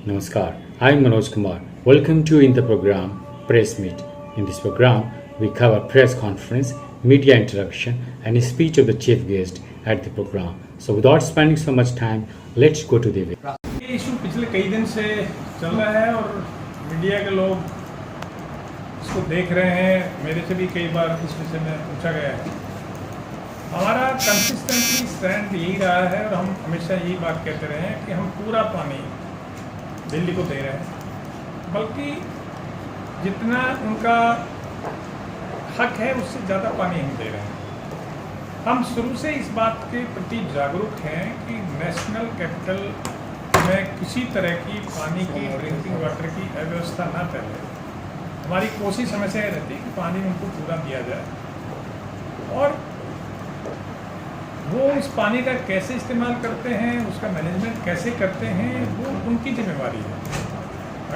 Namaskar, I am Manoj Kumar. Welcome to in the program Press Meet. In this program, we cover press conference, media interaction, and a speech of the chief guest at the program. So, without spending so much time, let's go to the video. ये issue पिछले कई दिन से चल रहा है और media के लोग इसको देख रहे हैं। मेरे से भी कई बार इस विषय में पूछा गया है। हमारा कंसिस्टेंटली स्टैंड यही रहा है और हम हमेशा यही बात कहते रहे हैं कि हम पूरा पानी दिल्ली को दे रहे हैं, बल्कि जितना उनका हक है उससे ज़्यादा पानी हम दे रहे हैं। हम शुरू से इस बात के प्रति जागरूक हैं कि नेशनल कैपिटल में किसी तरह की पानी की ड्रिंकिंग वाटर की अव्यवस्था ना फैले। हमारी कोशिश हमेशा यह रहती है कि पानी उनको पूरा दिया जाए और वो उस पानी का कैसे इस्तेमाल करते हैं, उसका मैनेजमेंट कैसे करते हैं, वो उनकी जिम्मेवारी है।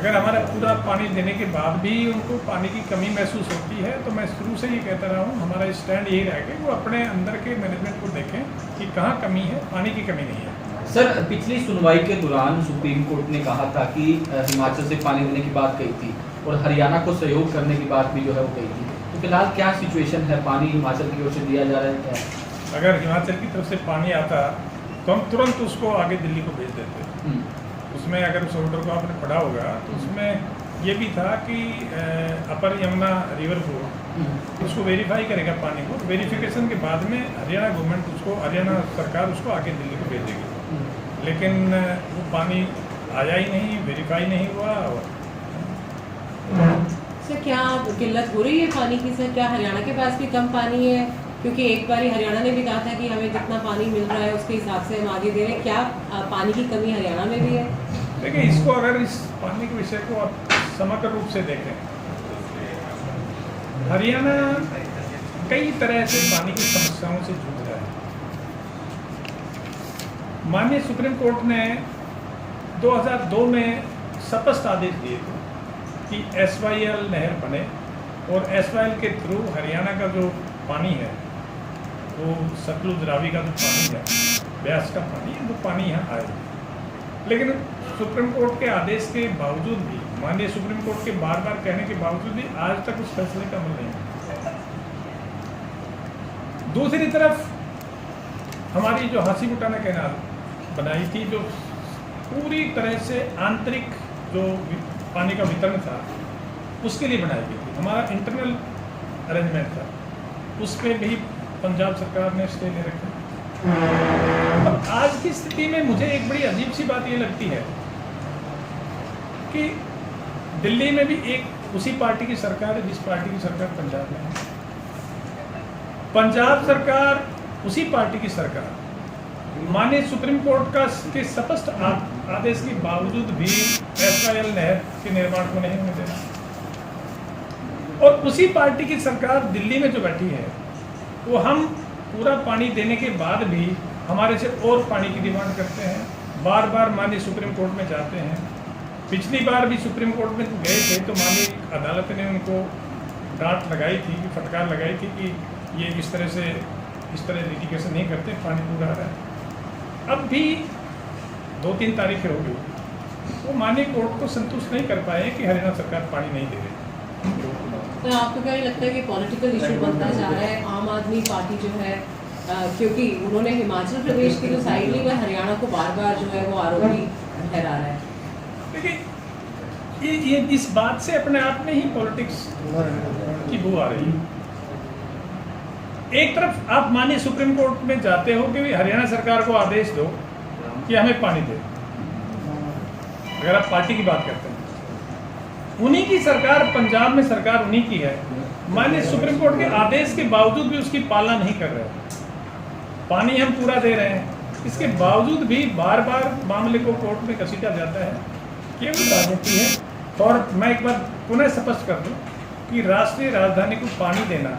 अगर हमारा पूरा पानी देने के बाद भी उनको पानी की कमी महसूस होती है तो मैं शुरू से ये कहता रहा हूँ, हमारा स्टैंड यही रहेगा कि वो अपने अंदर के मैनेजमेंट को देखें कि कहाँ कमी है, पानी की कमी नहीं है। सर, पिछली सुनवाई के दौरान सुप्रीम कोर्ट ने कहा था कि हिमाचल से पानी देने की बात कही थी और हरियाणा को सहयोग करने की बात भी जो है वो कही थी। तो फिलहाल क्या सिचुएशन है, पानी हिमाचल की ओर से दिया जा रहा है क्या? अगर हिमाचल की तरफ से पानी आता तो हम तुरंत उसको आगे दिल्ली को भेज देते। उसमें अगर उस ऑर्डर को आपने पढ़ा होगा तो उसमें ये भी था कि अपर यमुना रिवर को उसको वेरीफाई करेगा पानी को। वेरिफिकेशन के बाद में हरियाणा गवर्नमेंट उसको, हरियाणा सरकार उसको आगे दिल्ली को भेजेगी। लेकिन वो पानी आया ही नहीं, वेरीफाई नहीं हुआ। सर, क्या किल्लत हो रही है पानी की? सर, क्या हरियाणा के पास भी कम पानी है? क्योंकि एक बार हरियाणा ने भी कहा था कि हमें जितना पानी मिल रहा है उसके हिसाब से हम आगे दे रहे हैं। क्या पानी की कमी हरियाणा में भी है? देखिए, इसको अगर इस पानी के विषय को आप समग्र रूप से देखें, हरियाणा कई तरह से पानी की समस्याओं से जूझ रहा है। माननीय सुप्रीम कोर्ट ने 2002 में स्पष्ट आदेश दिए थे कि SYL नहर बने और SYL के थ्रू हरियाणा का जो पानी है, वो सतलुज रावी का जो पानी है, ब्यास का पानी है, वो पानी यहाँ आए। लेकिन सुप्रीम कोर्ट के आदेश के बावजूद भी, माननीय सुप्रीम कोर्ट के बार बार कहने के बावजूद भी आज तक उस फैसले का अमल नहीं हुआ। दूसरी तरफ हमारी जो हासीबुटाना कैनाल बनाई थी, जो पूरी तरह से आंतरिक जो पानी का वितरण था उसके लिए बनाई गई थी, हमारा इंटरनल अरेंजमेंट था, उस पर भी पंजाब सरकार ने स्टे ले रखा। अब आज की स्थिति में मुझे एक बड़ी अजीब सी बात ये लगती है कि दिल्ली में भी एक उसी पार्टी की सरकार है जिस पार्टी की सरकार पंजाब में है। पंजाब सरकार उसी पार्टी की सरकार माननीय सुप्रीम कोर्ट का के स्पष्ट आदेश के बावजूद भी SYL नहर के निर्माण को नहीं होने देना, और उसी पार्टी की सरकार दिल्ली में जो बैठी है वो हम पूरा पानी देने के बाद भी हमारे से और पानी की डिमांड करते हैं। बार बार माननीय सुप्रीम कोर्ट में जाते हैं। पिछली बार भी सुप्रीम कोर्ट में गए थे तो माननीय अदालत ने उनको डांट लगाई थी, कि फटकार लगाई थी कि ये इस तरह लिटिगेशन नहीं करते, पानी पूरा आ रहा है। अब भी 2-3 तारीखें हो गई, वो माननीय कोर्ट को संतुष्ट नहीं कर पाए कि हरियाणा सरकार पानी नहीं दे रही। तो आपको क्या लगता है कि पॉलिटिकल इशू बनता जा रहा है? आम आदमी पार्टी जो है, क्योंकि उन्होंने हिमाचल प्रदेश की जो साइड ली, वह हरियाणा को बार बार जो है वो आरोपी ठहरा रहा है। देखिए, ये इस बात से अपने आप में ही पॉलिटिक्स की बू आ रही है। एक तरफ आप माननीय सुप्रीम कोर्ट में जाते हो कि हरियाणा सरकार को आदेश दो कि हमें पानी दे। अगर आप पार्टी की बात करते हैं, उन्हीं की सरकार, पंजाब में सरकार उन्हीं की है, माननीय सुप्रीम कोर्ट के आदेश के बावजूद भी उसकी पालना नहीं कर रहे। पानी हम पूरा दे रहे हैं, इसके बावजूद भी बार बार मामले को कोर्ट में घसीटा जाता है। केवल राजनीति है। और मैं एक बार पुनः स्पष्ट कर दूं कि राष्ट्रीय राजधानी को पानी देना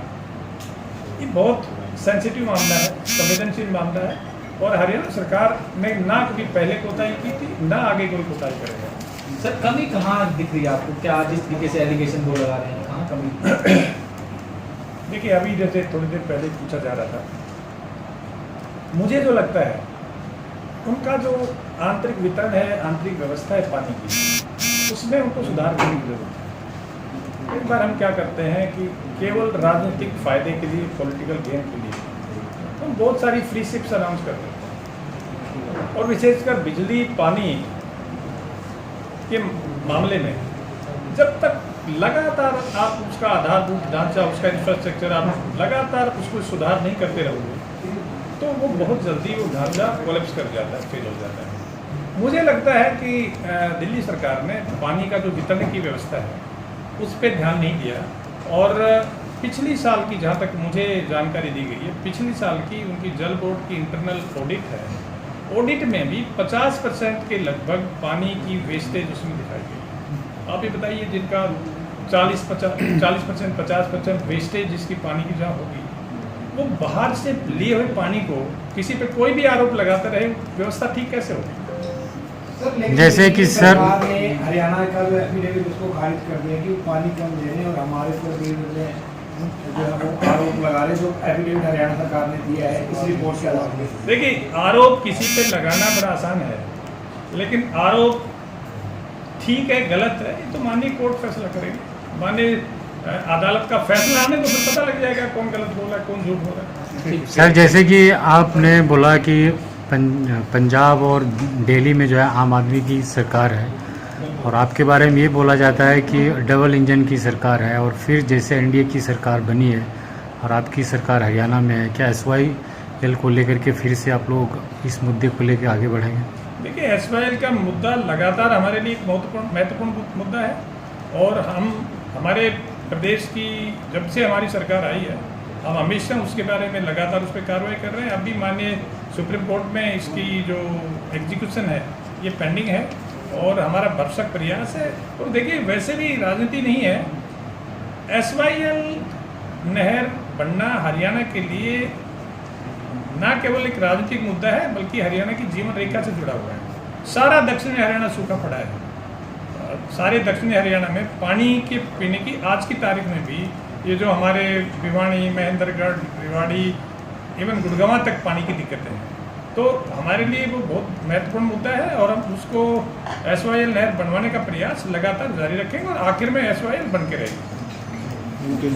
ये बहुत सेंसिटिव मामला है, संवेदनशील मामला है, और हरियाणा सरकार ने ना कभी पहले कोताही की थी, ना आगे कोई कोताही करेगा। सर, कमी कहाँ दिख रही है आपको? क्या जिस तरीके से एलिगेशन वो लगा रहे हैं, कहाँ कमी? देखिए, अभी जैसे थोड़ी देर पहले पूछा जा रहा था, मुझे जो लगता है उनका जो आंतरिक वितरण है, आंतरिक व्यवस्था है पानी की, उसमें उनको सुधार करने की जरूरत है। एक बार हम क्या करते हैं कि केवल राजनीतिक फायदे के लिए, पॉलिटिकल गेन के लिए हम बहुत सारी फ्री शिप्स अनाउंस कर देते हैं, और विशेषकर बिजली पानी के मामले में जब तक लगातार आप उसका आधारभूत ढांचा, उसका इंफ्रास्ट्रक्चर आप लगातार उसको सुधार नहीं करते रहोगे तो वो बहुत जल्दी वो ढांचा कोलैप्स कर जाता है, फेल हो जाता है। मुझे लगता है कि दिल्ली सरकार ने पानी का जो वितरण की व्यवस्था है उस पर ध्यान नहीं दिया, और पिछली साल की, जहाँ तक मुझे जानकारी दी गई है, पिछली साल की उनकी जल बोर्ड की इंटरनल ऑडिट है, ऑडिट में भी 50% के लगभग पानी की वेस्टेज उसमें दिखाई गई। आप ये बताइए, जिनका 40% 50% वेस्टेज जिसकी पानी की जहाँ होगी, वो बाहर से लिए हुए पानी को किसी पे कोई भी आरोप लगाता रहे, व्यवस्था ठीक कैसे होगी? जैसे कि सर सरकार ने हरियाणा का जो एफिडेविट उसको खारिज कर दिया कि वो पानी कम दे रहे हैं, और हमारे ऊपर भी जो है वो आरोप लगा रहे, जो एफिडेविट हरियाणा सरकार ने दिया है इस रिपोर्ट के आधार पर। देखिए, आरोप किसी पे लगाना बड़ा आसान है, लेकिन आरोप ठीक है गलत है ये तो माननीय कोर्ट फैसला करेगी, माननीय अदालत का फैसला आने तो फिर पता लग जाएगा कौन गलत बोल रहा है, कौन झूठ बोल रहा है। सर जैसे कि आपने बोला कि पंजाब और दिल्ली में जो है आम आदमी की सरकार है, और आपके बारे में ये बोला जाता है कि डबल इंजन की सरकार है, और फिर जैसे एनडीए की सरकार बनी है और आपकी सरकार हरियाणा में है, क्या SYL को लेकर के फिर से आप लोग इस मुद्दे को लेकर आगे बढ़ेंगे? देखिए, SYL का मुद्दा लगातार हमारे लिए एक महत्वपूर्ण मुद्दा है, और हम हमारे प्रदेश की जब से हमारी सरकार आई है हम हमेशा उसके बारे में लगातार उस पर कार्रवाई कर रहे हैं। अभी माननीय सुप्रीम कोर्ट में इसकी जो एग्जीक्यूशन है ये पेंडिंग है, और हमारा भरसक प्रयास है। और देखिए, वैसे भी राजनीति नहीं है, SYL नहर बनना हरियाणा के लिए ना केवल एक राजनीतिक मुद्दा है बल्कि हरियाणा की जीवन रेखा से जुड़ा हुआ है। सारा दक्षिणी हरियाणा सूखा पड़ा है, सारे दक्षिणी हरियाणा में पानी के पीने की आज की तारीख में भी ये जो हमारे भिवानी, महेंद्रगढ़, रेवाड़ी, इवन गुड़गांव तक पानी की दिक्कतें हैं, तो हमारे लिए वो बहुत महत्वपूर्ण मुद्दा है, और हम उसको SYL नहर बनवाने का प्रयास लगातार जारी रखेंगे, और आखिर में SYL बन के रहेगी।